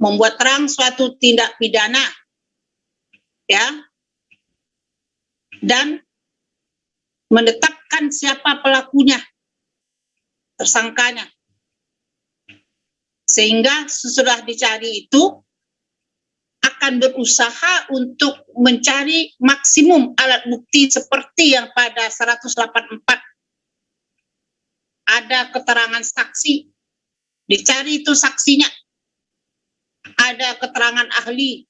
membuat terang suatu tindak pidana, ya, dan menetapkan siapa pelakunya, tersangkanya. Sehingga sesudah dicari itu akan berusaha untuk mencari maksimum alat bukti seperti yang pada 184 ada keterangan saksi, dicari itu saksinya, ada keterangan ahli,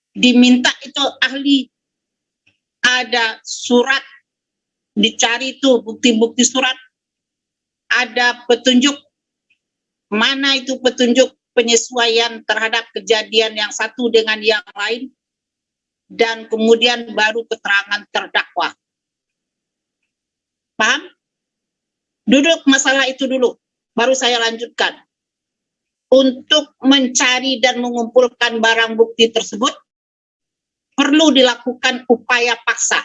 diminta itu ahli, ada surat, dicari itu bukti-bukti surat, ada petunjuk, mana itu petunjuk penyesuaian terhadap kejadian yang satu dengan yang lain, dan kemudian baru keterangan terdakwa. Paham? Duduk masalah itu dulu, baru saya lanjutkan. Untuk mencari dan mengumpulkan barang bukti tersebut, perlu dilakukan upaya paksa.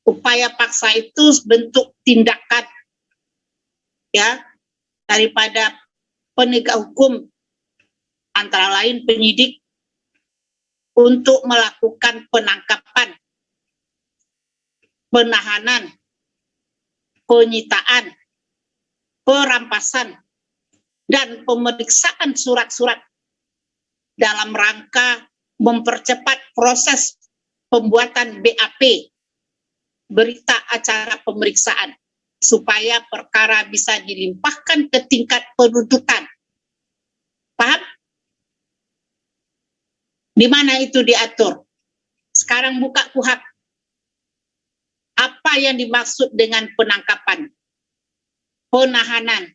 Upaya paksa itu bentuk tindakan, ya, daripada penegak hukum, antara lain penyidik, untuk melakukan penangkapan, penahanan, penyitaan, perampasan, dan pemeriksaan surat-surat dalam rangka mempercepat proses pembuatan BAP, berita acara pemeriksaan, supaya perkara bisa dilimpahkan ke tingkat penuntutan. Paham? Di mana itu diatur? Sekarang buka KUHP. Apa yang dimaksud dengan penangkapan, penahanan,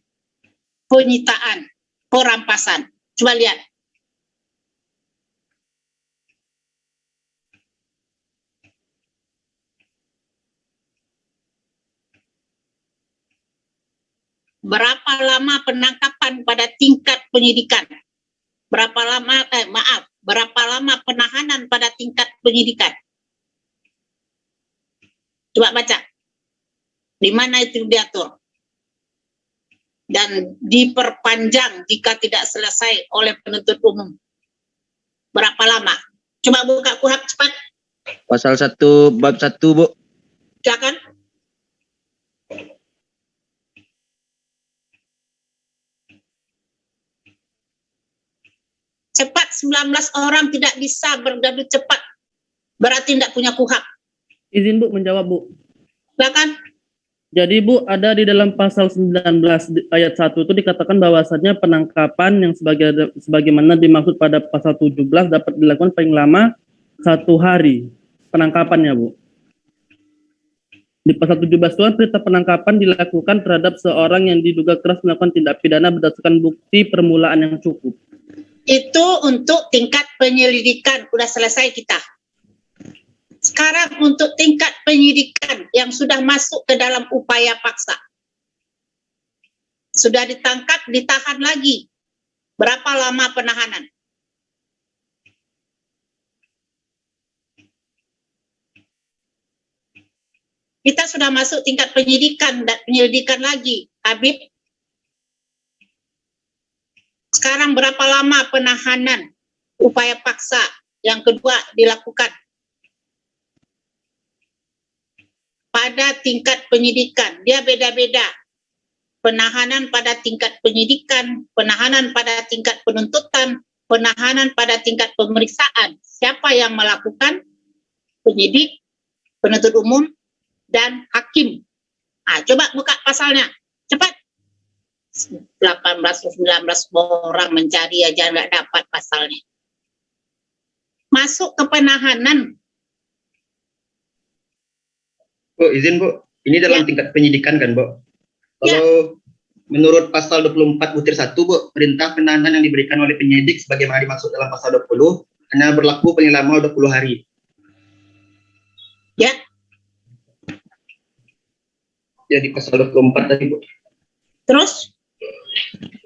penyitaan, perampasan? Coba lihat. Berapa lama penangkapan pada tingkat penyidikan? Berapa lama, berapa lama penahanan pada tingkat penyidikan? Coba baca. Di mana itu diatur? Dan diperpanjang jika tidak selesai oleh penuntut umum. Berapa lama? Coba buka KUHP cepat. Pasal 1 bab 1, Bu. Silakan. Cepat, 19 orang tidak bisa bergaduh cepat. Berarti tidak punya KUHP. Izin Bu menjawab, Bu. Silakan. Jadi Bu, ada di dalam pasal 19 ayat 1 itu dikatakan bahwasannya penangkapan yang sebagaimana dimaksud pada pasal 17 dapat dilakukan paling lama 1 hari penangkapannya, Bu. Di pasal 17 itu perintah penangkapan dilakukan terhadap seorang yang diduga keras melakukan tindak pidana berdasarkan bukti permulaan yang cukup. Itu untuk tingkat penyelidikan, udah selesai kita. Sekarang untuk tingkat penyidikan yang sudah masuk ke dalam upaya paksa. Sudah ditangkap, ditahan lagi. Berapa lama penahanan? Kita sudah masuk tingkat penyidikan dan penyelidikan lagi, Habib. Sekarang berapa lama penahanan upaya paksa yang kedua dilakukan? Pada tingkat penyidikan, dia beda-beda. Penahanan pada tingkat penyidikan, penahanan pada tingkat penuntutan, penahanan pada tingkat pemeriksaan. Siapa yang melakukan? Penyidik, penuntut umum, dan hakim. Nah, coba buka pasalnya, cepat. 18-19 orang mencari aja nggak dapat pasalnya. Masuk ke penahanan. Bu, izin Bu, ini dalam tingkat penyidikan kan, Bu? Kalau menurut pasal 24 butir 1, Bu, perintah penahanan yang diberikan oleh penyidik sebagaimana dimaksud dalam pasal 20 hanya berlaku paling lama 20 hari. Ya. Ya, di pasal 24 tadi, Bu. Terus?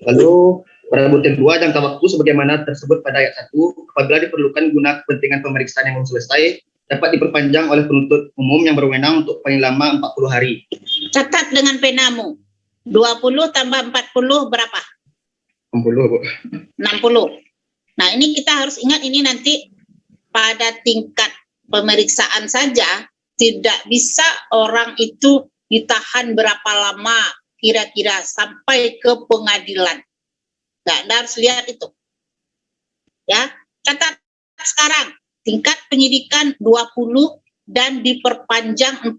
Lalu pada butir 2 jangka waktu sebagaimana tersebut pada ayat 1, apabila diperlukan guna kepentingan pemeriksaan yang belum selesai, dapat diperpanjang oleh penuntut umum yang berwenang untuk paling lama 40 hari. Catat dengan penamu. 20 tambah 40 berapa? 60, Bu. 60. Nah, ini kita harus ingat ini nanti pada tingkat pemeriksaan saja tidak bisa orang itu ditahan berapa lama kira-kira sampai ke pengadilan. Nah, Anda harus lihat itu. Ya, catat sekarang tingkat penyidikan 20 dan diperpanjang 40.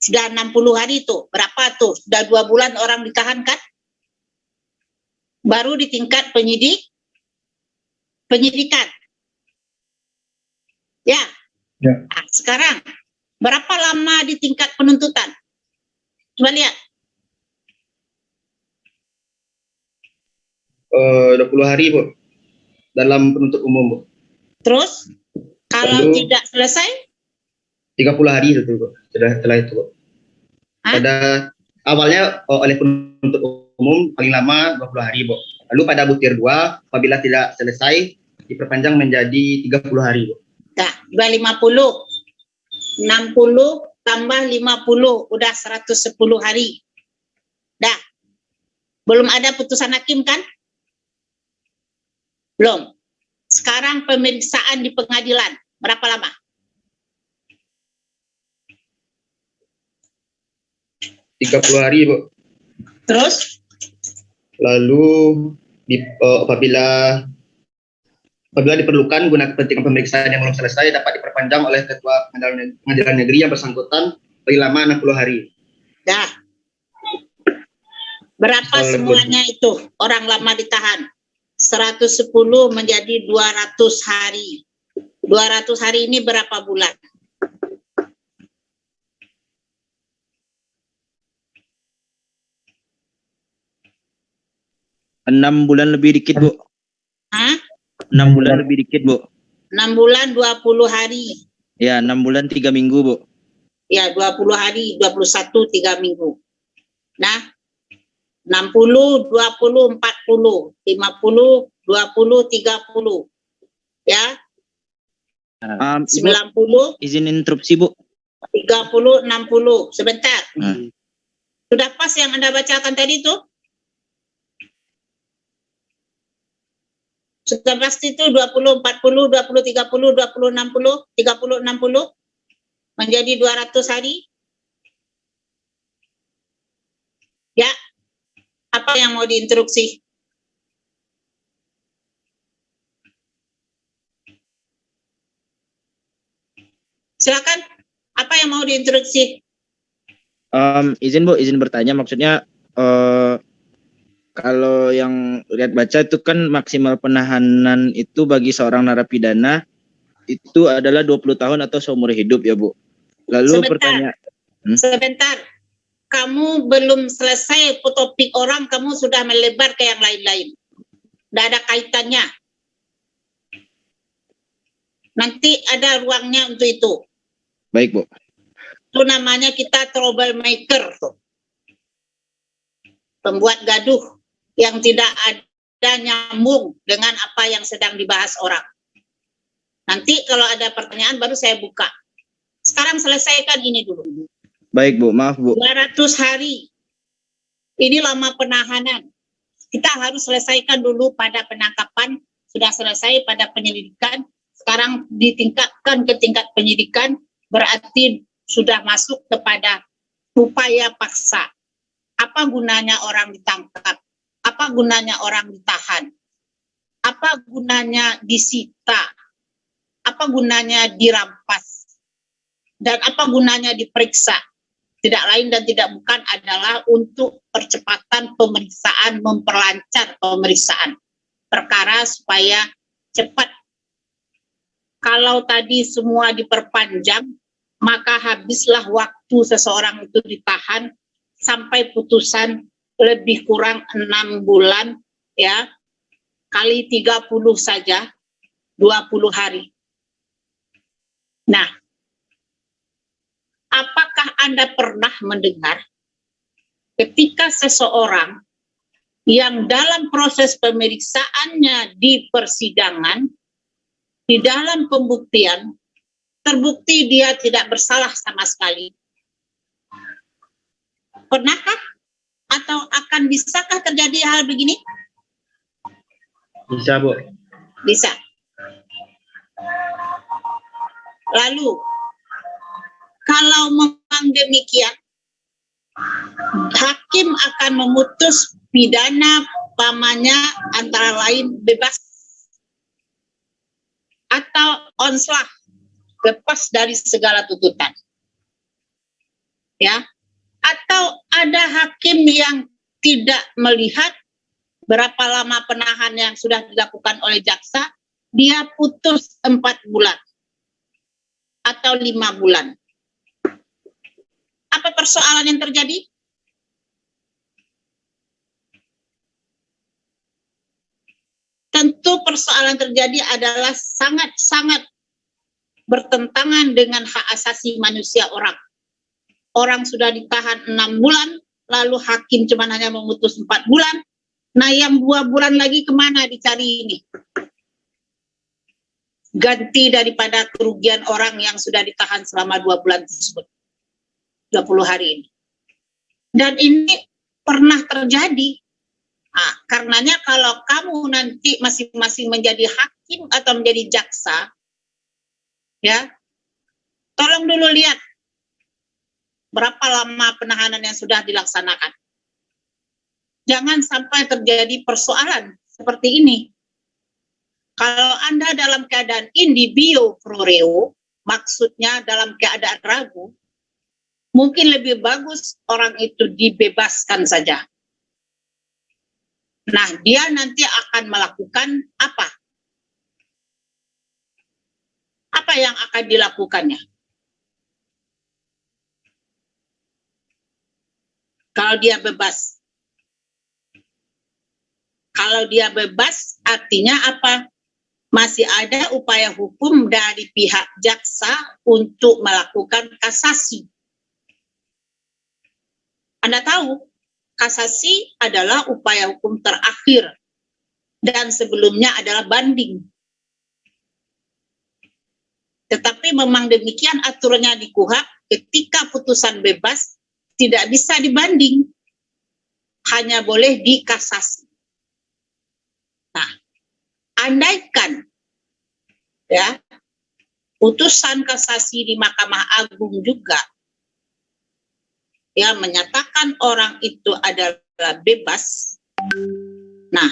Sudah 60 hari itu. Berapa tuh? Sudah 2 bulan orang ditahan kan? Baru di tingkat penyidikan. Ya. Ya. Nah, sekarang berapa lama di tingkat penuntutan? Coba lihat. 20 hari, Bu. Dalam penuntut umum, Bu. Terus kalau Lalu- tidak selesai 30 hari itu, Bu. Setelah itu, Bu. Hah? Pada awalnya oleh penuntut umum paling lama 20 hari, Bu. Lalu pada butir 2 apabila tidak selesai diperpanjang menjadi 30 hari, Bu. Nah, 250. 60 tambah 50 udah 110 hari. Dah. Belum ada putusan hakim kan? Belum. Sekarang pemeriksaan di pengadilan berapa lama? 30 hari, Bu. Terus Lalu apabila diperlukan guna kepentingan pemeriksaan yang belum selesai dapat diperpanjang oleh Ketua Pengadilan Negeri yang bersangkutan paling lama 60 hari. dah. Berapa Soal semuanya itu orang lama ditahan? 110 menjadi 200 hari. 200 hari ini berapa bulan? Enam bulan lebih dikit, Bu. Hah? 6 bulan lebih dikit, Bu. 6 bulan 20 hari. Ya, 6 bulan 3 minggu, Bu. Ya, 20 hari, 21 3 minggu. Nah, 60, 20, 40, 50, 20, 30. Ya, Ibu, 90, izin interupsi, Bu. 30, 60. Sebentar. Hmm. Sudah pas yang Anda bacakan tadi itu? Sudah pasti itu 20, 40, 20, 30, 20, 60, 30, 60 menjadi 200 hari. Ya, apa yang mau diinstruksi? Silakan, apa yang mau diinstruksi? Izin, Bu, izin bertanya. Maksudnya kalau yang lihat baca itu kan maksimal penahanan itu bagi seorang narapidana itu adalah 20 tahun atau seumur hidup ya, Bu. Lalu Sebentar. pertanyaan, Sebentar, kamu belum selesai topik orang, kamu sudah melebar ke yang lain-lain. Tidak ada kaitannya. Nanti ada ruangnya untuk itu. baik, Bu. Itu namanya kita troublemaker tuh. Pembuat gaduh yang tidak ada nyambung dengan apa yang sedang dibahas orang. Nanti kalau ada pertanyaan baru saya buka. Sekarang selesaikan ini dulu. Baik, Bu. Maaf, Bu. 200 hari. Ini lama penahanan. Kita harus selesaikan dulu pada penangkapan, sudah selesai pada penyelidikan, sekarang ditingkatkan ke tingkat penyidikan, berarti sudah masuk kepada upaya paksa. Apa gunanya orang ditangkap? Apa gunanya orang ditahan? Apa gunanya disita? Apa gunanya dirampas? Dan apa gunanya diperiksa? Tidak lain dan tidak bukan adalah untuk percepatan pemeriksaan, memperlancar pemeriksaan perkara supaya cepat. Kalau tadi semua diperpanjang, maka habislah waktu seseorang itu ditahan sampai putusan lebih kurang 6 bulan, ya, kali 30 saja, 20 hari. Nah, apakah Anda pernah mendengar ketika seseorang yang dalam proses pemeriksaannya di persidangan, di dalam pembuktian, terbukti dia tidak bersalah sama sekali? Pernahkah? Atau akan bisakah terjadi hal begini? Bisa, Bu. Bisa. Lalu, kalau memang demikian, hakim akan memutus pidana pamannya antara lain bebas atau onslah, lepas dari segala tuntutan. Ya. Atau ada hakim yang tidak melihat berapa lama penahan yang sudah dilakukan oleh jaksa, dia putus 4 bulan atau 5 bulan. Apa persoalan yang terjadi? Tentu persoalan terjadi adalah sangat-sangat bertentangan dengan hak asasi manusia orang. Orang sudah ditahan 6 bulan, lalu hakim cuma hanya memutus 4 bulan. Nah, yang 2 bulan lagi kemana dicari ini? Ganti daripada kerugian orang yang sudah ditahan selama 2 bulan tersebut. 20 hari ini. Dan ini pernah terjadi. Nah, karenanya kalau kamu nanti masing-masing menjadi hakim atau menjadi jaksa, ya, tolong dulu lihat berapa lama penahanan yang sudah dilaksanakan. Jangan sampai terjadi persoalan seperti ini. Kalau Anda dalam keadaan indibio pro reo, maksudnya dalam keadaan ragu, mungkin lebih bagus orang itu dibebaskan saja. Nah, dia nanti akan melakukan apa? Apa yang akan dilakukannya? Kalau dia bebas. Kalau dia bebas, artinya apa? Masih ada upaya hukum dari pihak jaksa untuk melakukan kasasi. Anda tahu, kasasi adalah upaya hukum terakhir dan sebelumnya adalah banding. Tetapi memang demikian aturannya di KUHP, ketika putusan bebas tidak bisa dibanding, hanya boleh dikasasi. Nah, andaikan ya putusan kasasi di Mahkamah Agung juga ya menyatakan orang itu adalah bebas. Nah,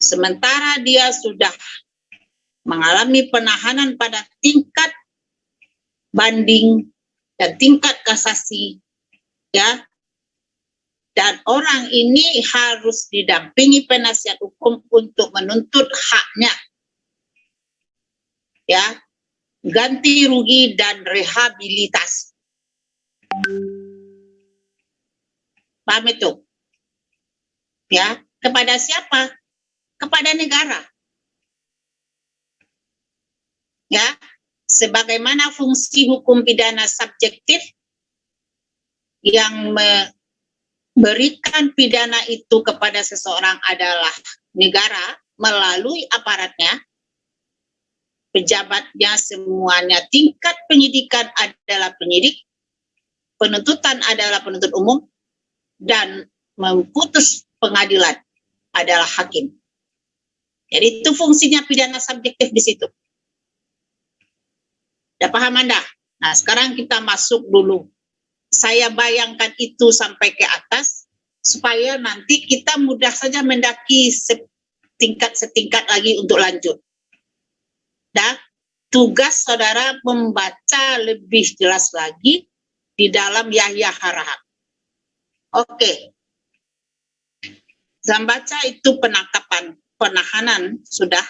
sementara dia sudah mengalami penahanan pada tingkat banding dan tingkat kasasi, ya, dan orang ini harus didampingi penasihat hukum untuk menuntut haknya, ya, ganti rugi dan rehabilitasi. Paham itu? Ya, kepada siapa? Kepada negara. Ya, sebagaimana fungsi hukum pidana subjektif yang memberikan pidana itu kepada seseorang adalah negara melalui aparatnya, pejabatnya semuanya, tingkat penyidikan adalah penyidik, penuntutan adalah penuntut umum, dan memutus pengadilan adalah hakim. Jadi itu fungsinya pidana subjektif di situ. Ya paham Anda? Nah, sekarang kita masuk dulu. Saya bayangkan itu sampai ke atas, supaya nanti kita mudah saja mendaki setingkat lagi untuk lanjut. Dan tugas saudara membaca lebih jelas lagi di dalam Yahya Harahap. Oke. Zambaca itu penangkapan, penahanan sudah,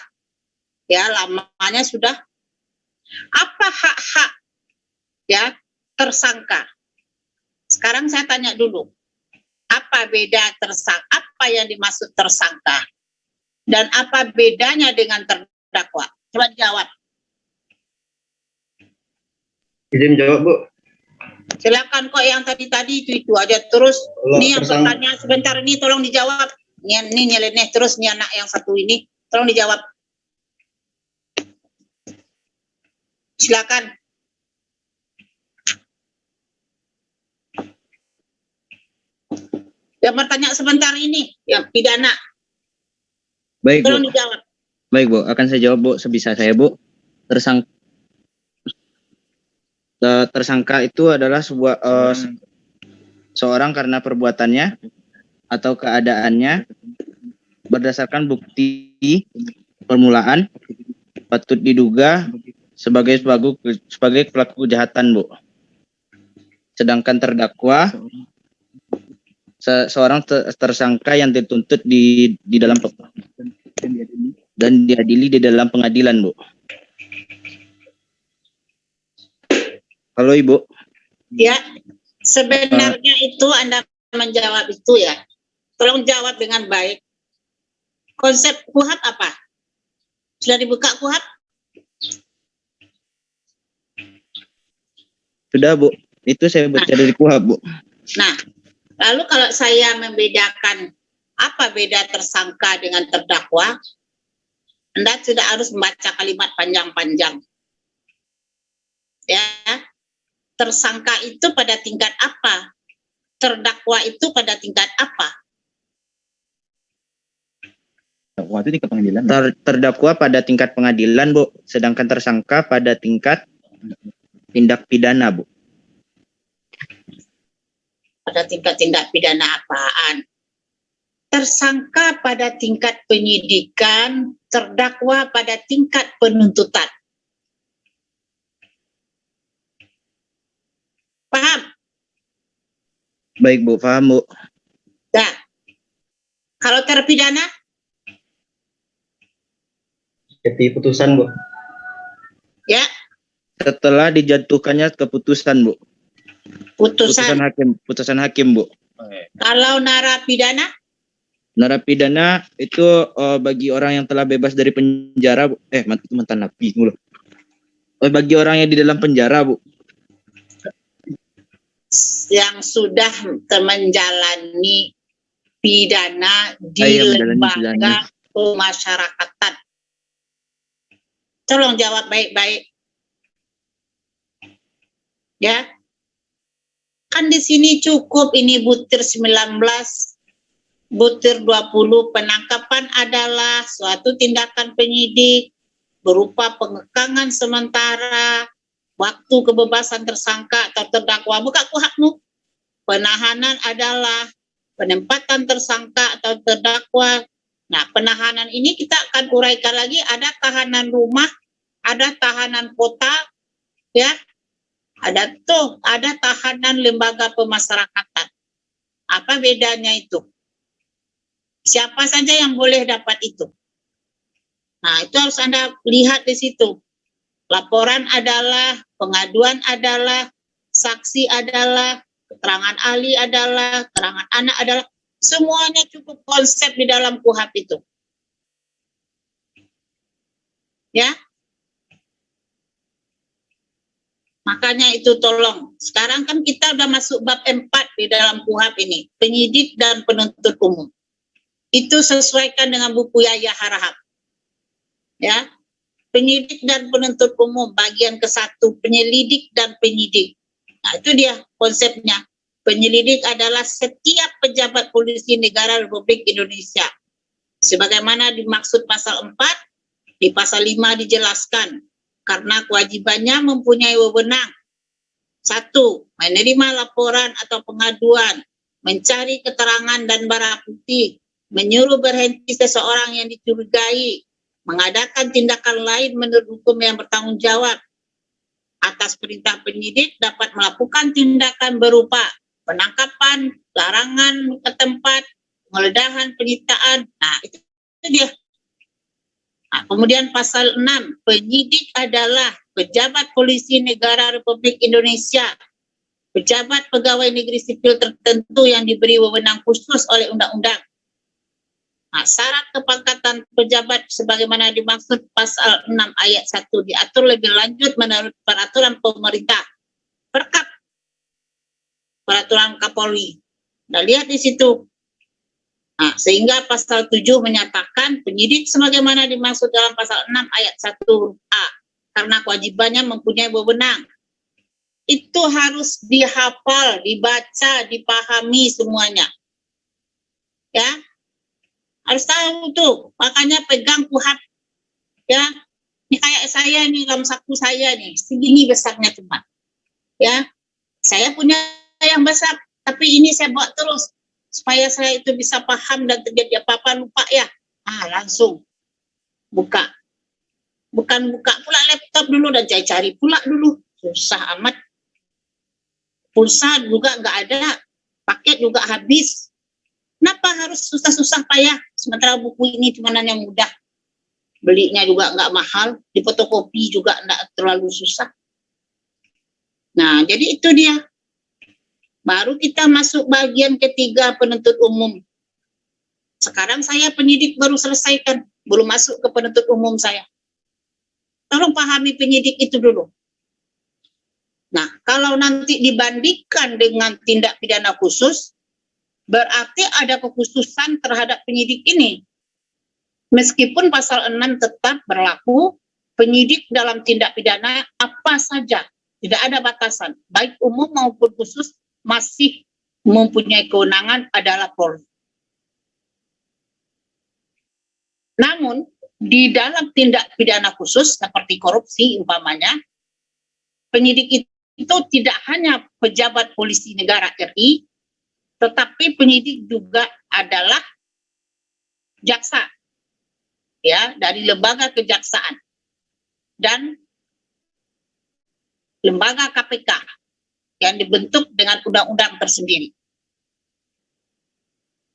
ya lamanya sudah. Apa hak-hak ya tersangka? Sekarang saya tanya dulu, apa beda tersangka? Apa yang dimaksud tersangka? Dan apa bedanya dengan terdakwa? Coba dijawab. Izin jawab, Bu. Silakan kok yang tadi itu aja terus. Ini yang bertanya sebentar ini tolong dijawab. Ini nyeleneh terus nih anak yang satu ini, tolong dijawab. Silakan. Yang bertanya sebentar ini, yang pidana. Baik, Bu. Tolong dijawab. Baik, Bu. Akan saya jawab, Bu, sebisa saya, Bu. Tersangka itu adalah seorang karena perbuatannya atau keadaannya berdasarkan bukti permulaan patut diduga sebagai pelaku kejahatan, Bu. Sedangkan terdakwa seorang tersangka yang dituntut di dalam dan diadili di dalam pengadilan, Bu. Halo, Ibu. Ya, sebenarnya itu Anda menjawab itu ya. Tolong jawab dengan baik. Konsep KUHAP apa? Sudah dibuka KUHAP? Sudah, Bu. Itu saya baca dari KUHAP, Bu. Nah, lalu kalau saya membedakan apa beda tersangka dengan terdakwa, Anda tidak harus membaca kalimat panjang-panjang. Ya, tersangka itu pada tingkat apa? Terdakwa itu pada tingkat apa? Waktu di pengadilan. Terdakwa pada tingkat pengadilan, Bu. Sedangkan tersangka pada tingkat tindak pidana, Bu. Pada tingkat tindak pidana apaan? Tersangka pada tingkat penyidikan, terdakwa pada tingkat penuntutan. Paham? Baik, Bu. Paham, Bu. Nah, kalau terpidana, Jadi putusan, Bu. ya Setelah dijatuhkannya keputusan, Bu. putusan. Putusan hakim, Bu. Kalau narapidana, Narapidana itu bagi orang yang telah bebas dari penjara, Bu. Itu mantan napi mulu. Bagi orang yang di dalam penjara, Bu. yang sudah menjalani pidana di yang menjalani pidana. lembaga pemasyarakatan. Tolong jawab baik-baik. Ya. Kan di sini cukup ini butir 19, butir 20. Penangkapan adalah suatu tindakan penyidik berupa pengekangan sementara waktu kebebasan tersangka atau terdakwa. Buka KUHAP-mu. Penahanan adalah penempatan tersangka atau terdakwa. Nah, penahanan ini kita akan uraikan lagi. Ada tahanan rumah, ada tahanan kota, ya. Ada tahanan lembaga pemasyarakatan. Apa bedanya itu? Siapa saja yang boleh dapat itu? Nah, itu harus Anda lihat di situ. Laporan adalah, pengaduan adalah, saksi adalah, keterangan ahli adalah, keterangan anak adalah, semuanya cukup konsep di dalam KUHAP itu. Ya. Makanya itu tolong. Sekarang kan kita udah masuk bab 4 di dalam KUHAP ini. Penyidik dan penuntut umum. Itu sesuaikan dengan buku Yahya Harahap. Ya. Penyidik dan penuntut umum bagian ke-1. Penyelidik dan penyidik. Nah, itu dia konsepnya. Penyelidik adalah setiap pejabat polisi negara Republik Indonesia. Sebagaimana dimaksud pasal 4, di pasal 5 dijelaskan. Karena kewajibannya mempunyai wewenang. 1. Menerima laporan atau pengaduan. Mencari keterangan dan barang bukti. Menyuruh berhenti seseorang yang dicurigai. Mengadakan tindakan lain menurut hukum yang bertanggung jawab. Atas perintah penyidik dapat melakukan tindakan berupa penangkapan, larangan ke tempat, penggeledahan, penyitaan. Nah, itu dia. Nah, kemudian pasal 6, penyidik adalah pejabat polisi negara Republik Indonesia, pejabat pegawai negeri sipil tertentu yang diberi wewenang khusus oleh undang-undang. Nah, syarat kepangkatan pejabat sebagaimana dimaksud pasal 6 ayat 1 diatur lebih lanjut menurut peraturan pemerintah. Perkap. Peraturan Kapolri. Nah, lihat di situ. Nah, sehingga pasal 7 menyatakan penyidik sebagaimana dimaksud dalam pasal 6 ayat 1A. Karena kewajibannya mempunyai wewenang. Itu harus dihafal, dibaca, dipahami semuanya. Ya. Harus tahu tuh, makanya pegang kuhap. Ya, ini kayak saya nih, dalam saku saya nih, segini besarnya cuma. Ya, saya punya yang besar, tapi ini saya bawa terus supaya saya itu bisa paham dan terjadi apa-apa lupa ya. Langsung buka. Bukan buka pula laptop dulu dan cari pula dulu. Susah amat. Pulsa juga nggak ada, paket juga habis. Kenapa harus susah-susah payah? Sementara buku ini cuma yang mudah. Belinya juga nggak mahal, di fotokopi juga nggak terlalu susah. Nah, jadi itu dia. Baru kita masuk bagian ketiga penuntut umum. Sekarang saya penyidik baru selesaikan, belum masuk ke penuntut umum saya. Tolong pahami penyidik itu dulu. Nah, kalau nanti dibandingkan dengan tindak pidana khusus, berarti ada kekhususan terhadap penyidik ini. Meskipun pasal 6 tetap berlaku, penyidik dalam tindak pidana apa saja, tidak ada batasan, baik umum maupun khusus masih mempunyai kewenangan adalah Polri. Namun, di dalam tindak pidana khusus seperti korupsi umpamanya, penyidik itu tidak hanya pejabat polisi negara RI, tetapi penyidik juga adalah jaksa, ya, dari lembaga kejaksaan dan lembaga KPK yang dibentuk dengan undang-undang tersendiri.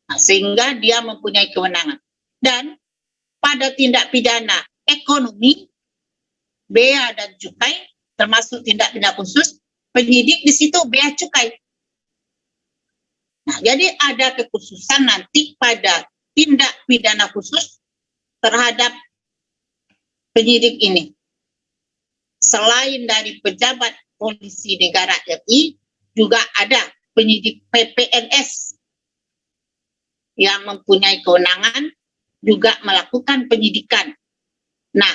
Nah, sehingga dia mempunyai kewenangan. Dan pada tindak pidana ekonomi, bea dan cukai, termasuk tindak pidana khusus, penyidik di situ bea cukai. Nah, jadi ada kekhususan nanti pada tindak pidana khusus terhadap penyidik ini. Selain dari pejabat polisi negara RI, juga ada penyidik PPNS yang mempunyai kewenangan juga melakukan penyidikan. Nah,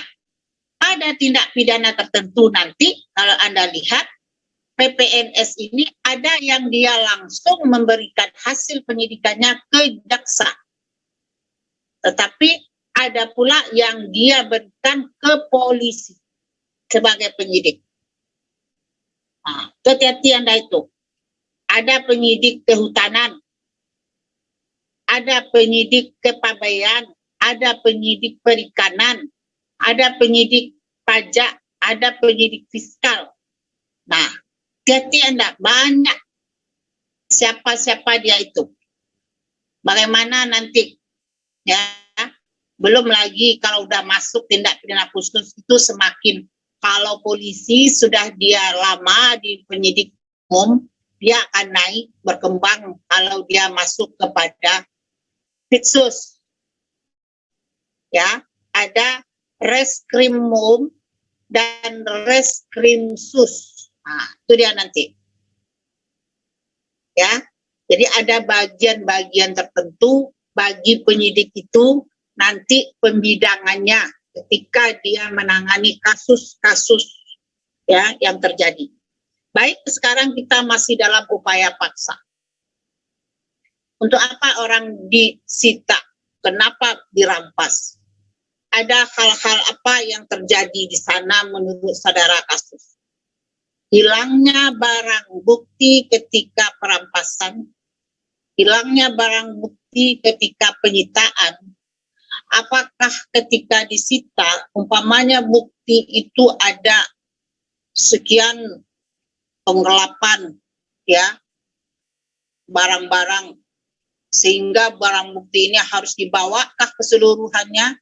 pada tindak pidana tertentu nanti, kalau Anda lihat, PPNS ini ada yang dia langsung memberikan hasil penyidikannya ke jaksa. Tetapi ada pula yang dia berikan ke polisi sebagai penyidik. Nah, hati-hati Anda itu. Ada penyidik kehutanan, ada penyidik kepabaian, ada penyidik perikanan, ada penyidik pajak, ada penyidik fiskal. Nah, hati-hati Anda, banyak siapa-siapa dia itu. Bagaimana nanti, ya, belum lagi kalau udah masuk tindak pidana khusus itu semakin, kalau polisi sudah dia lama di penyidik umum, dia akan naik berkembang kalau dia masuk kepada Pitsus. Ya, ada Reskrimum dan Reskrimsus. Nah, itu dia nanti. Ya, jadi ada bagian-bagian tertentu bagi penyidik itu nanti pembidangannya ketika dia menangani kasus-kasus ya yang terjadi. Baik, sekarang kita masih dalam upaya paksa. Untuk apa orang disita? Kenapa dirampas? Ada hal-hal apa yang terjadi di sana menurut saudara kasus? Hilangnya barang bukti ketika perampasan, hilangnya barang bukti ketika penyitaan, apakah ketika disita, umpamanya bukti itu ada sekian penggelapan, ya, barang-barang, sehingga barang bukti ini harus dibawakah keseluruhannya,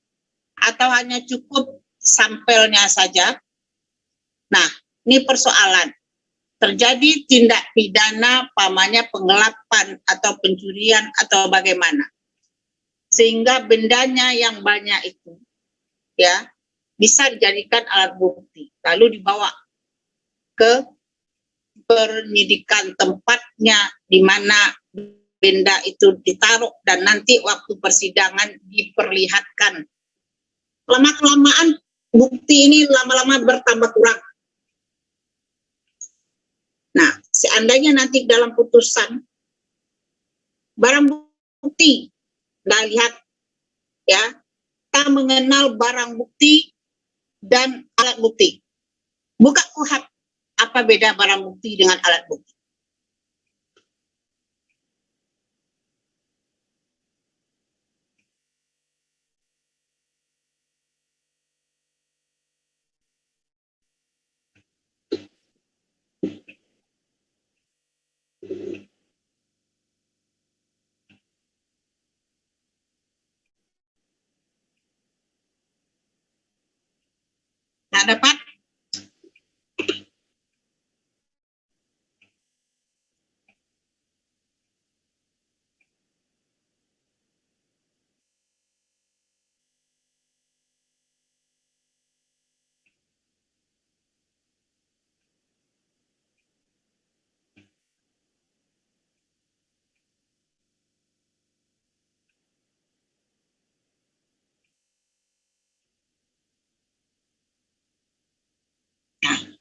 atau hanya cukup sampelnya saja? Nah, ini persoalan. Terjadi tindak pidana pamannya penggelapan atau pencurian atau bagaimana. Sehingga bendanya yang banyak itu ya bisa dijadikan alat bukti. Lalu dibawa ke penyidikan tempatnya di mana benda itu ditaruh dan nanti waktu persidangan diperlihatkan. Lama-kelamaan bukti ini lama-lama bertambah kurang. Nah, seandainya nanti dalam putusan barang bukti, nggak lihat Ya, kita mengenal barang bukti dan alat bukti. Buka KUHP, apa beda barang bukti dengan alat bukti? Nggak dapat?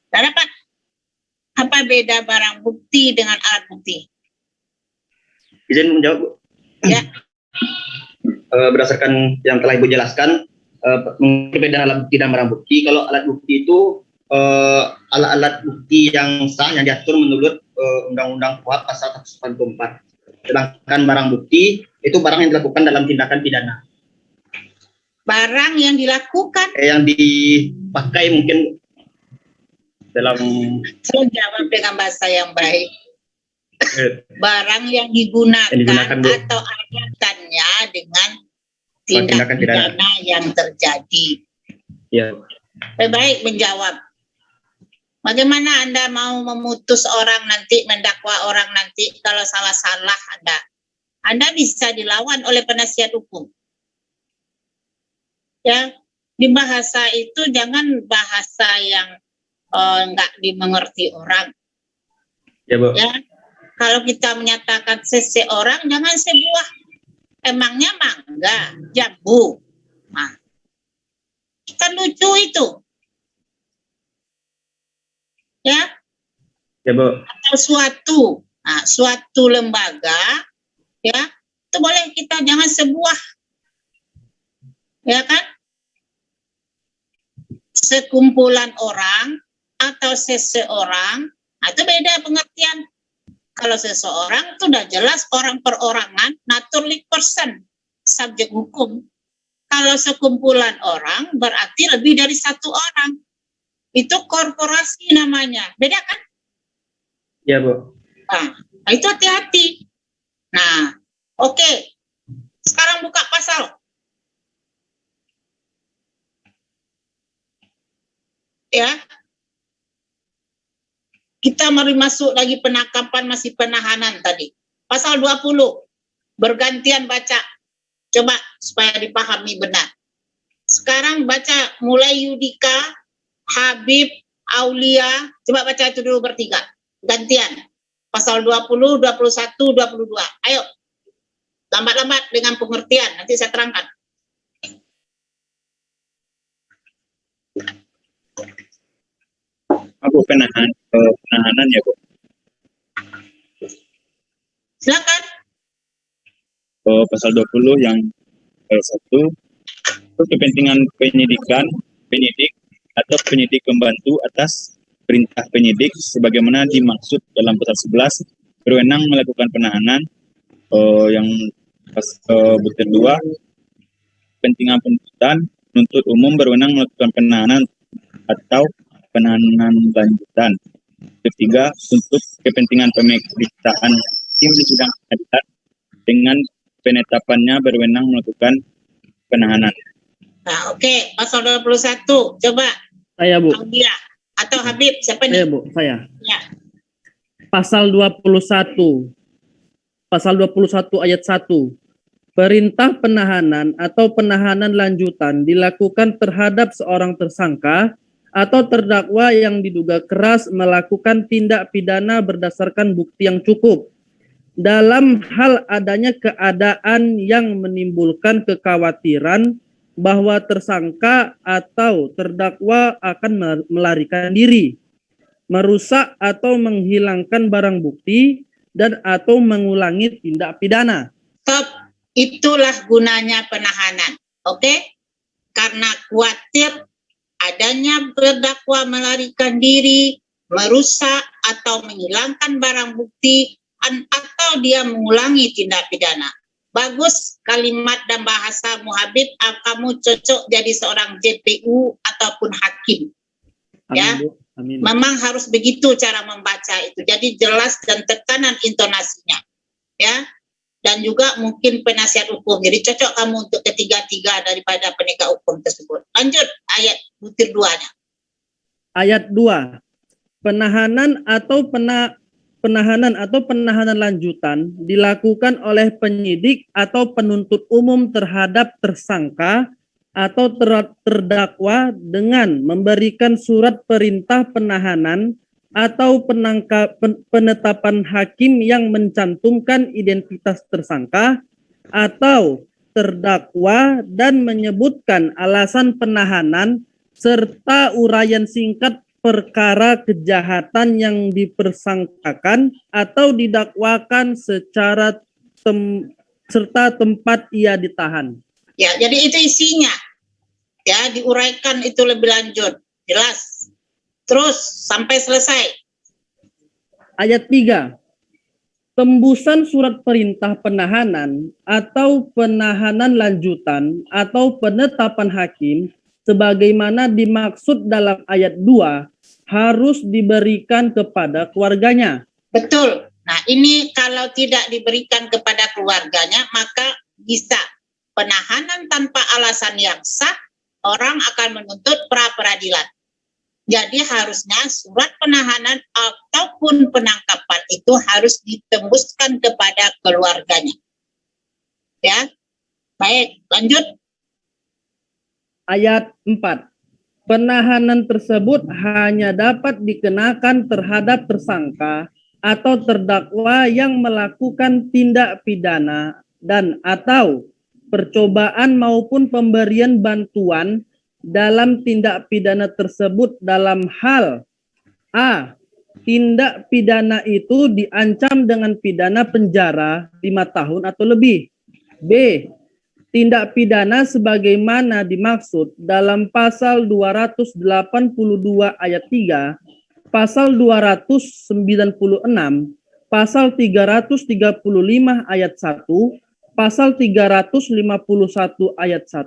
Nggak dapat? Apa beda barang bukti dengan alat bukti? Izin menjawab, Bu. Ya. Berdasarkan yang telah Ibu jelaskan, perbedaan alat bukti dan barang bukti. Kalau alat bukti itu alat-alat bukti yang sah yang diatur menurut Undang-Undang KUHP pasal 184. Sedangkan barang bukti itu barang yang dilakukan dalam tindakan pidana. Barang yang dilakukan, Yang dipakai mungkin dalam saya jawab dengan bahasa yang baik. eh, Barang yang digunakan, Yang digunakan, Bu. atau kaitannya dengan Tindakan tindak pidana. pidana yang terjadi. ya Lebih baik menjawab. Bagaimana Anda mau memutus orang nanti, mendakwa orang nanti kalau salah-salah Anda? Anda bisa dilawan oleh penasihat hukum. Ya, di bahasa itu jangan bahasa yang nggak dimengerti orang. ya Bu. Ya, kalau kita menyatakan seseorang jangan sebuah, emangnya mangga, jambu. Nah, kan lucu itu. Ya, Ya Bu. atau suatu lembaga, ya, itu boleh kita jangan sebuah, ya kan? Sekumpulan orang atau seseorang, nah itu beda pengertian. Kalau seseorang itu udah jelas orang perorangan, naturally person, subjek hukum. Kalau sekumpulan orang berarti lebih dari satu orang. Itu korporasi namanya. Beda kan? Ya Bu. Nah, itu hati-hati. Nah, oke. Sekarang buka pasal. Ya. Kita mari masuk lagi penangkapan, masih penahanan tadi. Pasal 20. Bergantian baca. Coba supaya dipahami benar. Sekarang baca mulai Yudika, Habib, Aulia. Coba baca itu dulu bertiga. Gantian. Pasal 20, 21, 22. Ayo. Lambat-lambat dengan pengertian. Nanti saya terangkan. Aku penahanan ya, Bu. Silakan. Pasal 20 yang 1 itu kepentingan penyidik atau penyidik pembantu atas perintah penyidik sebagaimana dimaksud dalam pasal 11 berwenang melakukan penahanan. Yang butir 2 kepentingan penuntutan penuntut umum berwenang melakukan penahanan atau penahanan lanjutan. Ketiga, untuk kepentingan pemeriksaan hakim di sidang pengadilan dengan penetapannya berwenang melakukan penahanan. Nah, oke. Pasal 21. Coba Saya, Bu. Aulia atau Habib. Siapa Saya, nih? Bu. Saya. Ya. Pasal 21. Pasal 21 ayat 1. Perintah penahanan atau penahanan lanjutan dilakukan terhadap seorang tersangka atau terdakwa yang diduga keras melakukan tindak pidana berdasarkan bukti yang cukup dalam hal adanya keadaan yang menimbulkan kekhawatiran bahwa tersangka atau terdakwa akan melarikan diri, merusak atau menghilangkan barang bukti, dan atau mengulangi tindak pidana. Stop. Itulah gunanya penahanan. Oke? Karena khawatir adanya terdakwa melarikan diri, merusak atau menghilangkan barang bukti, atau dia mengulangi tindak pidana. Bagus kalimat dan bahasa Habib, kamu cocok jadi seorang JPU ataupun hakim. Ya. Amin, Bu. Amin. Memang harus begitu cara membaca itu. Jadi jelas dan tekanan intonasinya. Ya. Dan juga mungkin penasihat hukum. Jadi cocok kamu untuk ketiga-tiga daripada penegak hukum tersebut. Lanjut ayat butir 2-nya. Ayat 2. Penahanan atau penahanan lanjutan dilakukan oleh penyidik atau penuntut umum terhadap tersangka atau terdakwa dengan memberikan surat perintah penahanan atau penetapan hakim yang mencantumkan identitas tersangka atau terdakwa dan menyebutkan alasan penahanan serta uraian singkat perkara kejahatan yang dipersangkakan atau didakwakan serta tempat ia ditahan. Ya, jadi itu isinya. Ya, diuraikan itu lebih lanjut. Jelas. Terus sampai selesai. Ayat 3. Tembusan surat perintah penahanan atau penahanan lanjutan atau penetapan hakim sebagaimana dimaksud dalam ayat 2 harus diberikan kepada keluarganya. Betul. Nah, ini kalau tidak diberikan kepada keluarganya, maka bisa penahanan tanpa alasan yang sah, orang akan menuntut pra-peradilan. Jadi harusnya surat penahanan ataupun penangkapan itu harus ditembuskan kepada keluarganya. Ya, baik, lanjut. Ayat 4. Penahanan tersebut hanya dapat dikenakan terhadap tersangka atau terdakwa yang melakukan tindak pidana dan atau percobaan maupun pemberian bantuan dalam tindak pidana tersebut dalam hal A. Tindak pidana itu diancam dengan pidana penjara 5 tahun atau lebih. B. Tindak pidana sebagaimana dimaksud dalam pasal 282 ayat 3, pasal 296, pasal 335 ayat 1, pasal 351 ayat 1,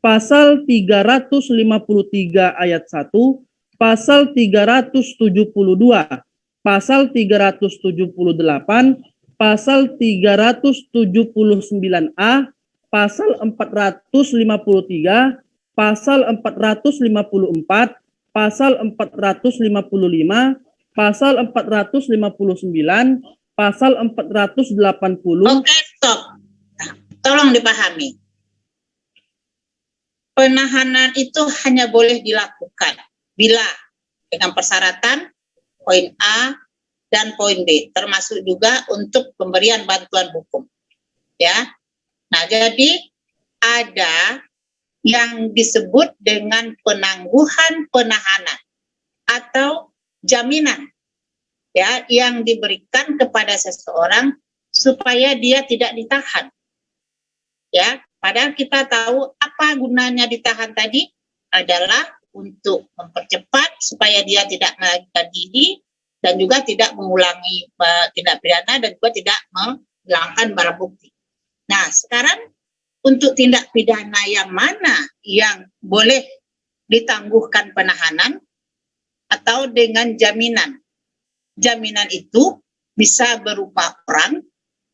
pasal 353 ayat 1, pasal 372, pasal 378, pasal 379A, pasal 453, pasal 454, pasal 455, pasal 459, pasal 480. Oke, stop. Nah, tolong dipahami. Penahanan itu hanya boleh dilakukan bila dengan persyaratan poin A dan poin B, termasuk juga untuk pemberian bantuan hukum. Ya. Nah, jadi ada yang disebut dengan penangguhan penahanan atau jaminan ya yang diberikan kepada seseorang supaya dia tidak ditahan. Ya, padahal kita tahu apa gunanya ditahan tadi adalah untuk mempercepat supaya dia tidak melarikan diri dan juga tidak mengulangi tindak pidana dan juga tidak menghilangkan barang bukti. Nah, sekarang untuk tindak pidana yang mana yang boleh ditangguhkan penahanan atau dengan jaminan? Jaminan itu bisa berupa orang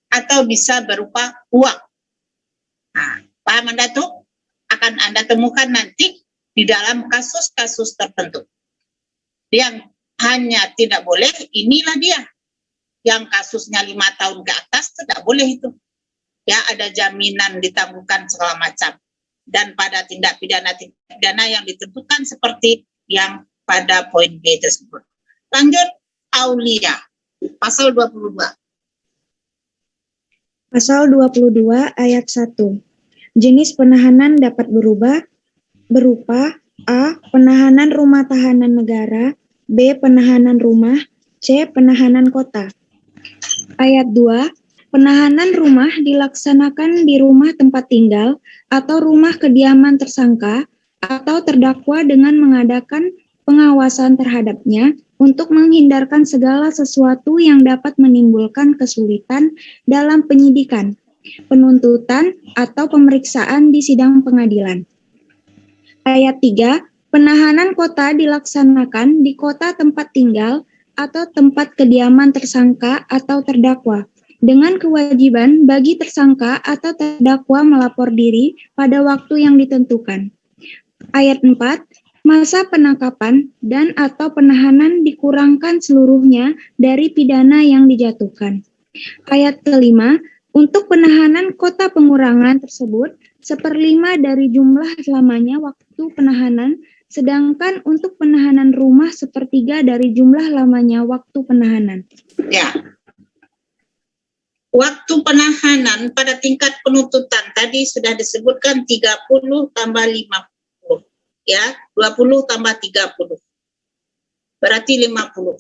atau bisa berupa uang. Nah, paham Anda tuh? Akan Anda temukan nanti di dalam kasus-kasus tertentu. Yang hanya tidak boleh, inilah dia. Yang kasusnya 5 tahun ke atas, tidak boleh itu. Ya, ada jaminan ditangguhkan segala macam. Dan pada tindak pidana yang ditentukan seperti yang pada poin B tersebut. Lanjut, Aulia, pasal 22. Pasal 22 ayat 1. Jenis penahanan dapat berubah berupa A. Penahanan rumah tahanan negara, B. Penahanan rumah, C. Penahanan kota. Ayat 2. Penahanan rumah dilaksanakan di rumah tempat tinggal atau rumah kediaman tersangka atau terdakwa dengan mengadakan pengawasan terhadapnya untuk menghindarkan segala sesuatu yang dapat menimbulkan kesulitan dalam penyidikan, penuntutan, atau pemeriksaan di sidang pengadilan. Ayat 3, penahanan kota dilaksanakan di kota tempat tinggal atau tempat kediaman tersangka atau terdakwa, dengan kewajiban bagi tersangka atau terdakwa melapor diri pada waktu yang ditentukan. Ayat 4, masa penangkapan dan atau penahanan dikurangkan seluruhnya dari pidana yang dijatuhkan. Ayat kelima, untuk penahanan kota pengurangan tersebut, 1/5 dari jumlah lamanya waktu penahanan, sedangkan untuk penahanan rumah 1/3 dari jumlah lamanya waktu penahanan. Ya. Waktu penahanan pada tingkat penuntutan tadi sudah disebutkan 30 tambah 50. Ya, 20 tambah 30. Berarti 50.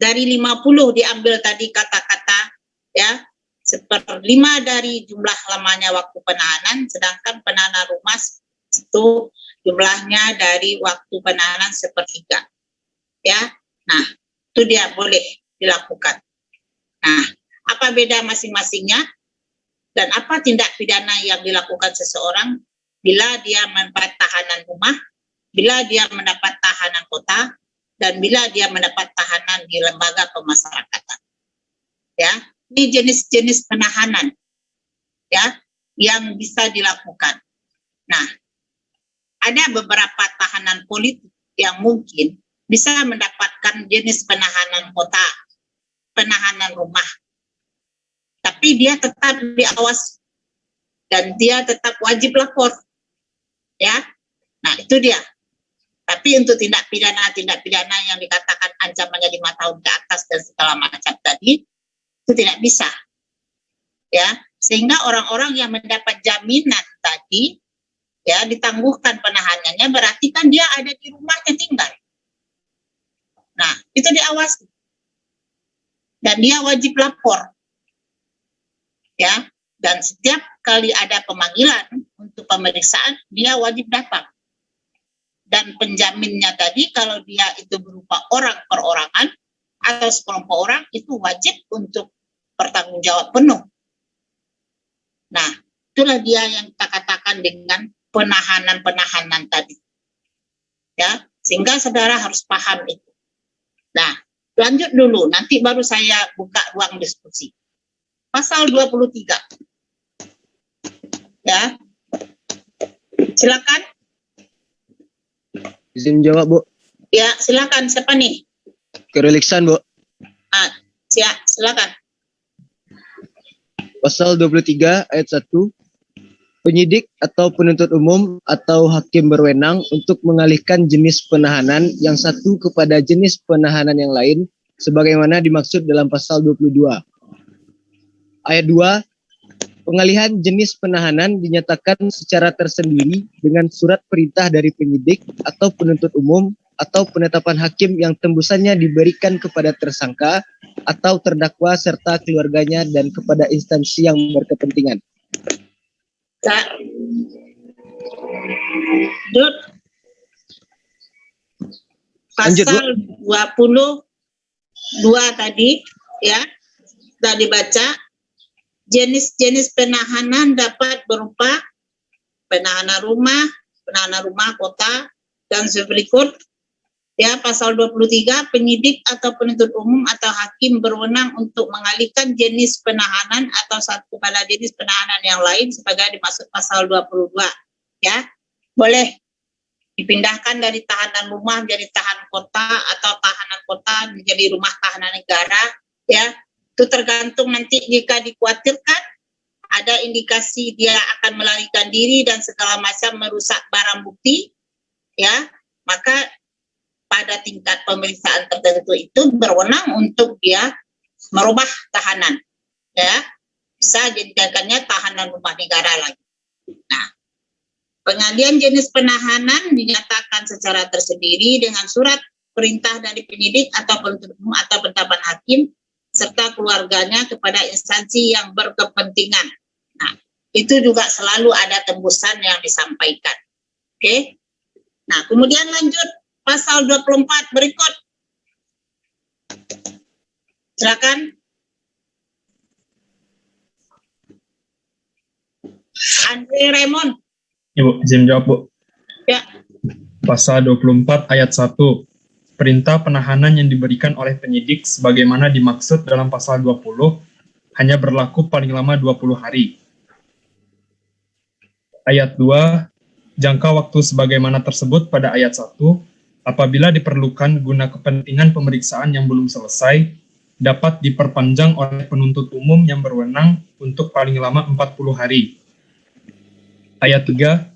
Dari 50 diambil tadi kata-kata, ya, 1/5 dari jumlah lamanya waktu penahanan, sedangkan penahanan rumah itu jumlahnya dari waktu penahanan 1/3. Ya, nah, itu dia boleh dilakukan. Nah, apa beda masing-masingnya dan apa tindak pidana yang dilakukan seseorang bila dia mendapat tahanan rumah, bila dia mendapat tahanan kota, dan bila dia mendapat tahanan di lembaga pemasyarakatan. Ya, ini jenis-jenis penahanan ya yang bisa dilakukan. Nah, ada beberapa tahanan politik yang mungkin bisa mendapatkan jenis penahanan kota, penahanan rumah. Tapi dia tetap diawasi dan dia tetap wajib lapor. Ya. Nah, itu dia. Tapi untuk tindak pidana yang dikatakan ancamannya 5 tahun ke atas dan segala macam tadi, itu tidak bisa. Ya, sehingga orang-orang yang mendapat jaminan tadi ya ditangguhkan penahanannya, berarti kan dia ada di rumahnya tinggal. Nah, itu diawasi. Dan dia wajib lapor. Ya, dan setiap kali ada pemanggilan untuk pemeriksaan, dia wajib datang. Dan penjaminnya tadi, kalau dia itu berupa orang perorangan atau sekelompok orang, itu wajib untuk bertanggung jawab penuh. Nah, itulah dia yang kita katakan dengan penahanan-penahanan tadi. Ya, sehingga saudara harus paham itu. Nah, lanjut dulu, nanti baru saya buka ruang diskusi. Pasal 23. Ya. Silakan. Izin jawab, Bu. Ya, silakan. Siapa nih? Kereliksan, Bu. Silakan. Pasal 23 ayat 1. Penyidik atau penuntut umum atau hakim berwenang untuk mengalihkan jenis penahanan yang satu kepada jenis penahanan yang lain sebagaimana dimaksud dalam pasal 22. Ayat 2, pengalihan jenis penahanan dinyatakan secara tersendiri dengan surat perintah dari penyidik atau penuntut umum atau penetapan hakim yang tembusannya diberikan kepada tersangka atau terdakwa serta keluarganya dan kepada instansi yang berkepentingan. Dut. Pasal 22 tadi ya sudah dibaca. Jenis-jenis penahanan dapat berupa penahanan rumah kota, dan berikut ya pasal 23 penyidik atau penuntut umum atau hakim berwenang untuk mengalihkan jenis penahanan atau satu pada jenis penahanan yang lain sebagai dimaksud pasal 22 ya. Boleh dipindahkan dari tahanan rumah menjadi tahanan kota atau tahanan kota menjadi rumah tahanan negara ya. Itu tergantung nanti jika dikhawatirkan ada indikasi dia akan melarikan diri dan segala macam merusak barang bukti, ya, maka pada tingkat pemeriksaan tertentu itu berwenang untuk dia merubah tahanan, ya, bisa jadikannya tahanan rumah negara lagi. Nah, pengalihan jenis penahanan dinyatakan secara tersendiri dengan surat perintah dari penyidik atau penuntut umum atau penetapan hakim serta keluarganya kepada instansi yang berkepentingan. Nah, itu juga selalu ada tembusan yang disampaikan. Oke. Nah, kemudian lanjut pasal 24 berikut. Silakan. Andre Raymond. Ya, Bu, izin jawab, Bu. Ya. Pasal 24 ayat 1. Perintah penahanan yang diberikan oleh penyidik sebagaimana dimaksud dalam pasal 20 hanya berlaku paling lama 20 hari. Ayat 2. Jangka waktu sebagaimana tersebut pada ayat 1, apabila diperlukan guna kepentingan pemeriksaan yang belum selesai, dapat diperpanjang oleh penuntut umum yang berwenang untuk paling lama 40 hari. Ayat 3,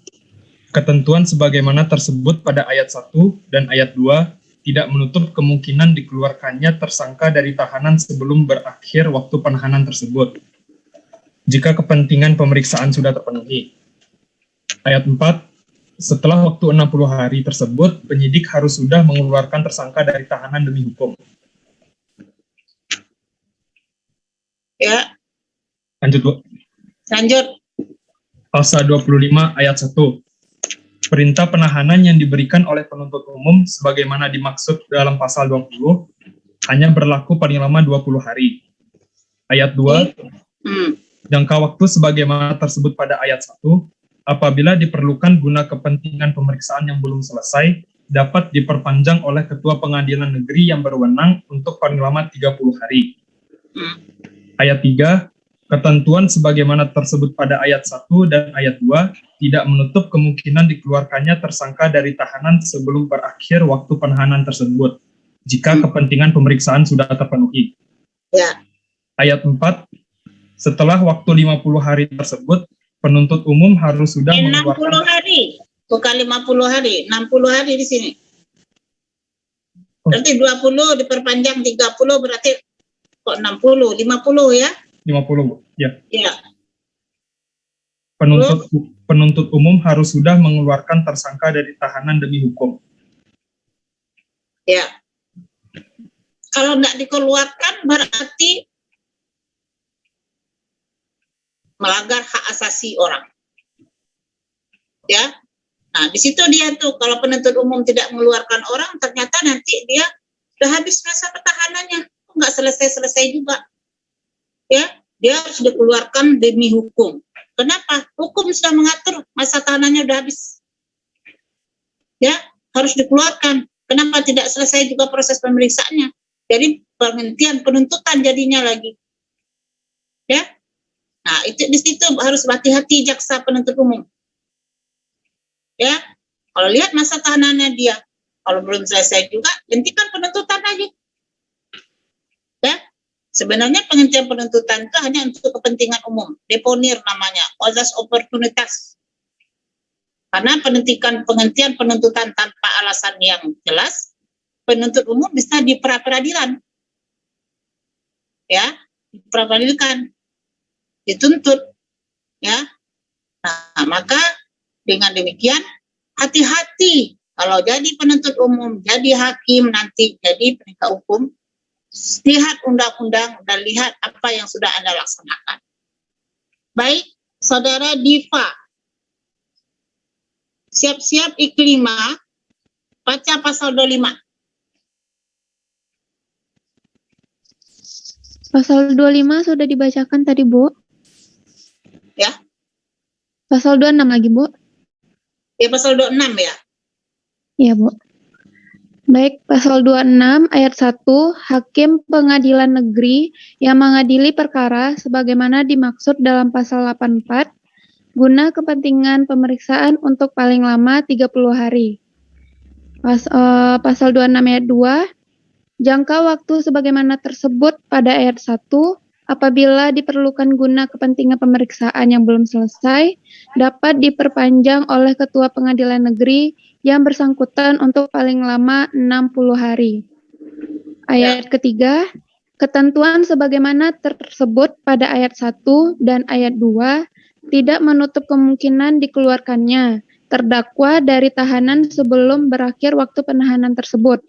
ketentuan sebagaimana tersebut pada ayat 1 dan ayat 2 tidak menutup kemungkinan dikeluarkannya tersangka dari tahanan sebelum berakhir waktu penahanan tersebut, jika kepentingan pemeriksaan sudah terpenuhi. Ayat 4, setelah waktu 60 hari tersebut, penyidik harus sudah mengeluarkan tersangka dari tahanan demi hukum. Ya, Lanjut, Bu. lanjut. Pasal 25 ayat 1. Perintah penahanan yang diberikan oleh penuntut umum sebagaimana dimaksud dalam pasal 20 hanya berlaku paling lama 20 hari. Ayat 2. Jangka waktu sebagaimana tersebut pada ayat 1, apabila diperlukan guna kepentingan pemeriksaan yang belum selesai, dapat diperpanjang oleh Ketua Pengadilan Negeri yang berwenang untuk paling lama 30 hari. Ayat 3, ketentuan sebagaimana tersebut pada ayat 1 dan ayat 2 tidak menutup kemungkinan dikeluarkannya tersangka dari tahanan sebelum berakhir waktu penahanan tersebut, jika kepentingan pemeriksaan sudah terpenuhi. Ya. Ayat 4, setelah waktu 50 hari tersebut, penuntut umum harus sudah 60 mengeluarkan... hari, bukan 50 hari, 60 hari di sini. Berarti 20 diperpanjang 30 berarti kok 60, 50 ya? 50, Bu. Ya. Ya. Penuntut umum harus sudah mengeluarkan tersangka dari tahanan demi hukum. Ya. Kalau tidak dikeluarkan berarti melanggar hak asasi orang. Ya. Nah, di situ dia tuh kalau penuntut umum tidak mengeluarkan orang, ternyata nanti dia sudah habis masa pertahanannya, nggak selesai-selesai juga. Ya, dia harus dikeluarkan demi hukum. Kenapa? Hukum sudah mengatur masa tahanannya sudah habis. Ya, harus dikeluarkan. Kenapa tidak selesai juga proses pemeriksaannya? Jadi penghentian penuntutan jadinya lagi. Ya. Nah, itu di situ harus hati-hati jaksa penuntut umum. Ya. Kalau lihat masa tahanannya dia, kalau belum selesai juga, hentikan penuntutan aja. Ya. Sebenarnya penghentian penuntutan itu hanya untuk kepentingan umum, deponir namanya, ozas oportunitas. Karena penghentian penuntutan tanpa alasan yang jelas, penuntut umum bisa di pra-peradilan. Ya, pra-peradilan, dituntut. Ya. Nah, maka dengan demikian hati-hati kalau jadi penuntut umum, jadi hakim nanti, jadi penegak hukum, lihat undang-undang dan lihat apa yang sudah Anda laksanakan. Baik, Saudara Diva. Siap-siap Iklima, baca pasal 25. Pasal 25 sudah dibacakan tadi, Bu. Ya. Pasal 26 lagi, Bu. Ya, pasal 26 ya. Iya, Bu. Baik, pasal 26 ayat 1, Hakim Pengadilan Negeri yang mengadili perkara sebagaimana dimaksud dalam pasal 84 guna kepentingan pemeriksaan untuk paling lama 30 hari. Pasal 26 ayat 2, jangka waktu sebagaimana tersebut pada ayat 1 apabila diperlukan guna kepentingan pemeriksaan yang belum selesai dapat diperpanjang oleh Ketua Pengadilan Negeri yang bersangkutan untuk paling lama 60 hari. Ayat ketiga, ketentuan sebagaimana tersebut pada ayat 1 dan ayat 2 tidak menutup kemungkinan dikeluarkannya terdakwa dari tahanan sebelum berakhir waktu penahanan tersebut,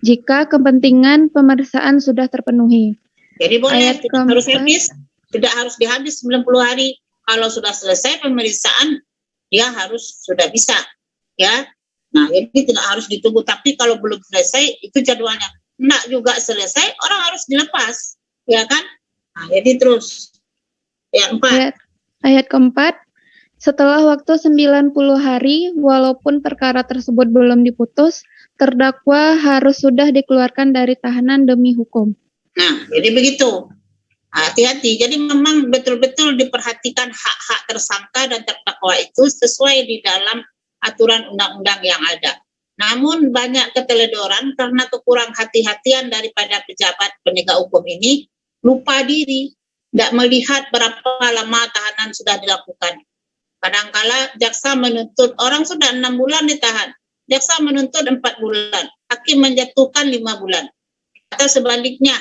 jika kepentingan pemeriksaan sudah terpenuhi. Jadi boleh, Ayat tidak harus keempat. habis, tidak harus dihabis 90 hari. Kalau sudah selesai pemeriksaan, dia harus sudah bisa, ya. Nah, jadi tidak harus ditunggu. Tapi kalau belum selesai, itu jadwalnya. Enggak juga selesai, orang harus dilepas, ya kan? Nah, jadi terus. Yang 4. Ayat keempat, setelah waktu 90 hari, walaupun perkara tersebut belum diputus, terdakwa harus sudah dikeluarkan dari tahanan demi hukum. Nah, jadi begitu. Hati-hati. Jadi memang betul-betul diperhatikan hak-hak tersangka dan terdakwa itu sesuai di dalam aturan undang-undang yang ada. Namun banyak keteledoran karena kekurang hati-hatian daripada pejabat penegak hukum ini, lupa diri, tidak melihat berapa lama tahanan sudah dilakukan. Kadangkala jaksa menuntut orang sudah 6 bulan ditahan, jaksa menuntut 4 bulan, hakim menjatuhkan 5 bulan. Atau sebaliknya,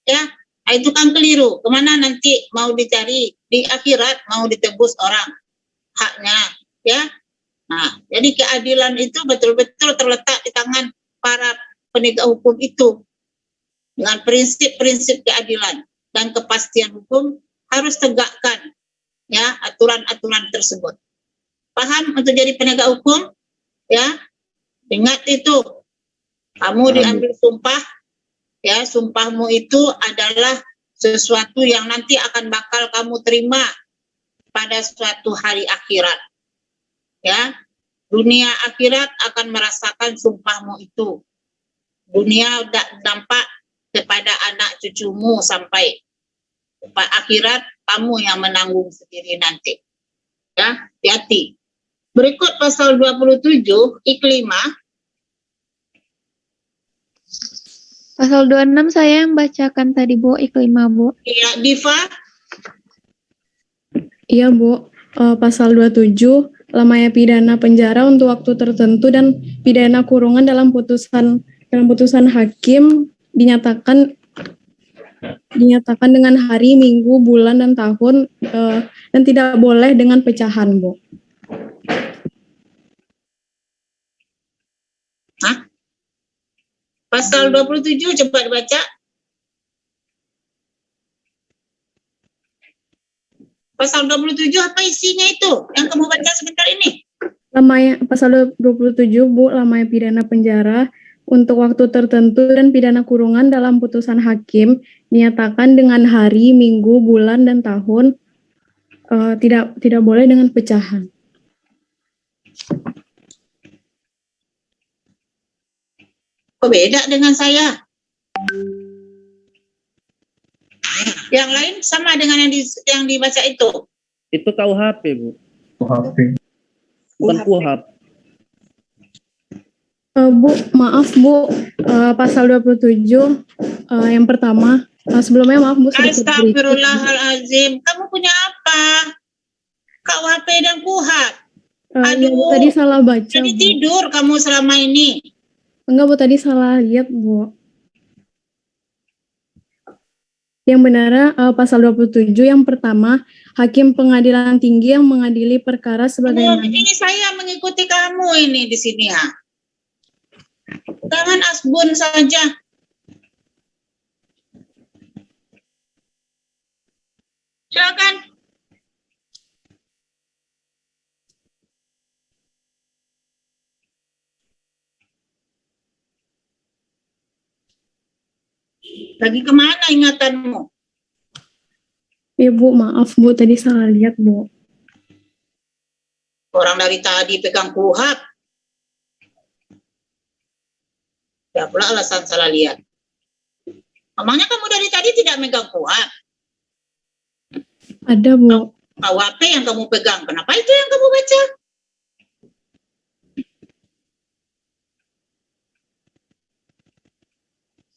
ya, itu kan keliru. Kemana nanti mau dicari? Di akhirat mau ditebus orang haknya, ya. Nah, jadi keadilan itu betul-betul terletak di tangan para penegak hukum itu. Dengan prinsip-prinsip keadilan dan kepastian hukum harus tegakkan, ya, aturan-aturan tersebut. Paham untuk jadi penegak hukum? Ya, ingat itu. Kamu diambil sumpah, ya, sumpahmu itu adalah sesuatu yang nanti akan bakal kamu terima pada suatu hari akhirat. Ya, dunia akhirat akan merasakan sumpahmu itu. Dunia dampak kepada anak cucumu sampai akhirat kamu yang menanggung sendiri nanti. Ya, hati-hati. Berikut pasal 27 I5. Pasal 26 saya yang bacakan tadi, Bu, I5, Bu. Ya, Diva. Iya, Bu. Pasal 27, lamanya pidana penjara untuk waktu tertentu dan pidana kurungan dalam putusan hakim dinyatakan dengan hari, minggu, bulan, dan tahun, dan tidak boleh dengan pecahan, Bu. Hah? Pasal 27 coba dibaca. Pasal 27 apa isinya itu? Yang kamu baca sebentar ini. Pasal 27, Bu, lamanya pidana penjara untuk waktu tertentu dan pidana kurungan dalam putusan hakim dinyatakan dengan hari, minggu, bulan, dan tahun, tidak boleh dengan pecahan. Kok beda dengan saya? Yang lain sama dengan yang dibaca itu. Itu KUHP, Bu. KUHP. Bukan KUHP. Bu, maaf, Bu. Pasal 27 yang pertama, sebelumnya maaf, Bu. Astagfirullahalazim. Kamu punya apa? KUHP dan KUHP. Iya, Bu, tadi salah baca, Jadi Bu. tidur kamu selama ini. Enggak, Bu, tadi salah lihat, Bu. Yang benar, pasal 27 yang pertama, hakim pengadilan tinggi yang mengadili perkara sebagaimana. Ini saya mengikuti kamu ini di sini, ha. Jangan asbun saja. Silakan. Lagi kemana ingatanmu? Ya, Bu, maaf, Bu, tadi salah lihat, Bu. Orang dari tadi pegang KUHP. Ya pula alasan salah lihat. Emangnya kamu dari tadi tidak megang KUHP? Ada, Bu. KUHP yang kamu pegang, kenapa itu yang kamu baca?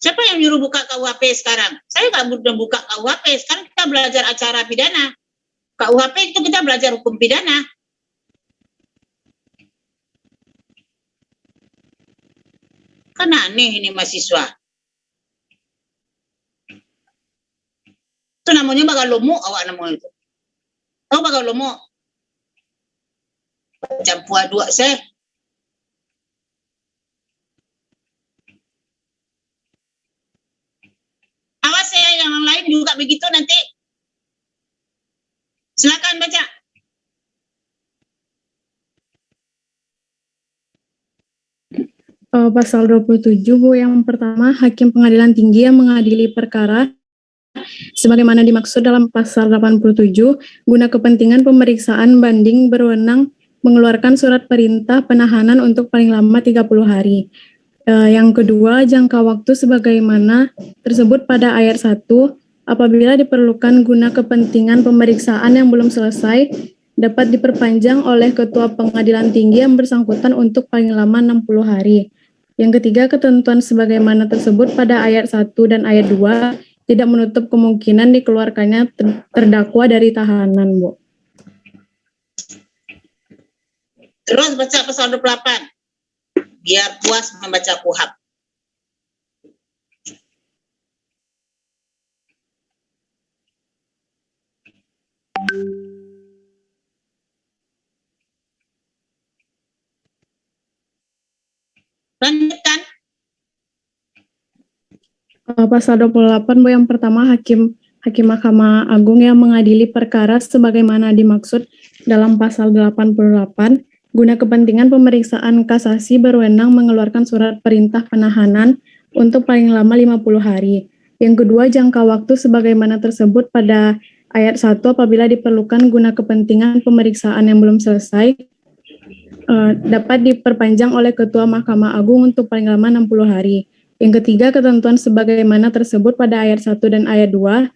Siapa yang nyuruh buka KUHP sekarang? Saya nggak udah buka KUHP, sekarang kita belajar acara pidana. KUHP itu kita belajar hukum pidana. Kan aneh ini mahasiswa. Itu namanya bagal lomo, awak namanya itu. Oh, bagal lomo. Campur dua saya. Awas ya yang lain juga begitu nanti? Silakan baca. Pasal 27 Bu, yang pertama, hakim pengadilan tinggi yang mengadili perkara sebagaimana dimaksud dalam pasal 87 guna kepentingan pemeriksaan banding berwenang mengeluarkan surat perintah penahanan untuk paling lama 30 hari. Yang kedua, jangka waktu sebagaimana tersebut pada ayat 1 apabila diperlukan guna kepentingan pemeriksaan yang belum selesai dapat diperpanjang oleh ketua pengadilan tinggi yang bersangkutan untuk paling lama 60 hari. Yang ketiga, ketentuan sebagaimana tersebut pada ayat 1 dan ayat 2 tidak menutup kemungkinan dikeluarkannya terdakwa dari tahanan, Bu. Terus baca pasal 28. Biar puas membaca KUHP. Lanjutkan. Pasal 28 Bu, yang pertama, hakim Mahkamah Agung yang mengadili perkara sebagaimana dimaksud dalam pasal 88 guna kepentingan pemeriksaan kasasi berwenang mengeluarkan surat perintah penahanan untuk paling lama 50 hari. Yang kedua, jangka waktu sebagaimana tersebut pada ayat 1 apabila diperlukan guna kepentingan pemeriksaan yang belum selesai dapat diperpanjang oleh Ketua Mahkamah Agung untuk paling lama 60 hari. Yang ketiga, ketentuan sebagaimana tersebut pada ayat 1 dan ayat 2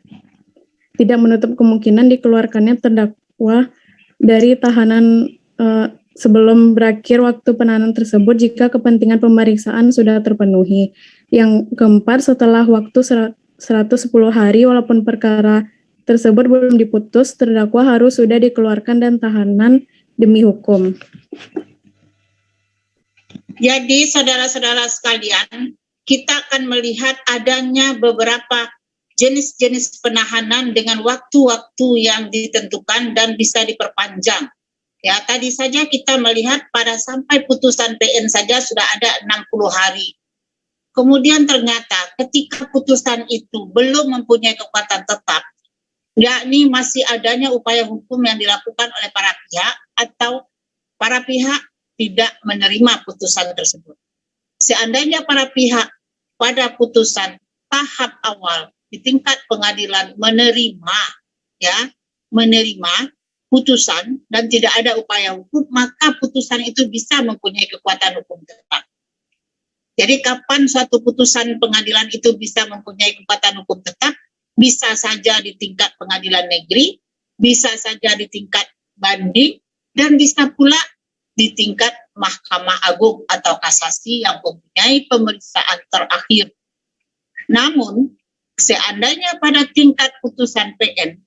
tidak menutup kemungkinan dikeluarkannya terdakwa dari tahanan sebelum berakhir waktu penahanan tersebut jika kepentingan pemeriksaan sudah terpenuhi. Yang keempat, setelah waktu 110 hari walaupun perkara tersebut belum diputus, terdakwa harus sudah dikeluarkan dan tahanan demi hukum. Jadi saudara-saudara sekalian, kita akan melihat adanya beberapa jenis-jenis penahanan dengan waktu-waktu yang ditentukan dan bisa diperpanjang. Ya, tadi saja kita melihat pada sampai putusan PN saja sudah ada 60 hari. Kemudian ternyata ketika putusan itu belum mempunyai kekuatan tetap, yakni masih adanya upaya hukum yang dilakukan oleh para pihak atau para pihak tidak menerima putusan tersebut. Seandainya para pihak pada putusan tahap awal di tingkat pengadilan menerima putusan dan tidak ada upaya hukum, maka putusan itu bisa mempunyai kekuatan hukum tetap. Jadi kapan suatu putusan pengadilan itu bisa mempunyai kekuatan hukum tetap? Bisa saja di tingkat pengadilan negeri, bisa saja di tingkat banding, dan bisa pula di tingkat Mahkamah Agung atau kasasi yang mempunyai pemeriksaan terakhir. Namun, seandainya pada tingkat putusan PN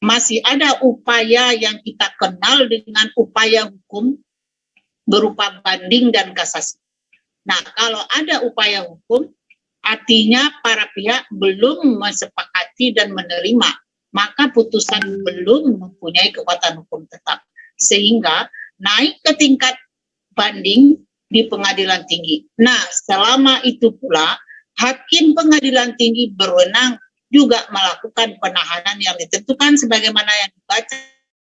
masih ada upaya yang kita kenal dengan upaya hukum berupa banding dan kasasi. Nah, kalau ada upaya hukum, artinya para pihak belum mensepakati dan menerima, maka putusan belum mempunyai kekuatan hukum tetap. Sehingga naik ke tingkat banding di pengadilan tinggi. Nah, selama itu pula, hakim pengadilan tinggi berwenang juga melakukan penahanan yang ditentukan sebagaimana yang dibaca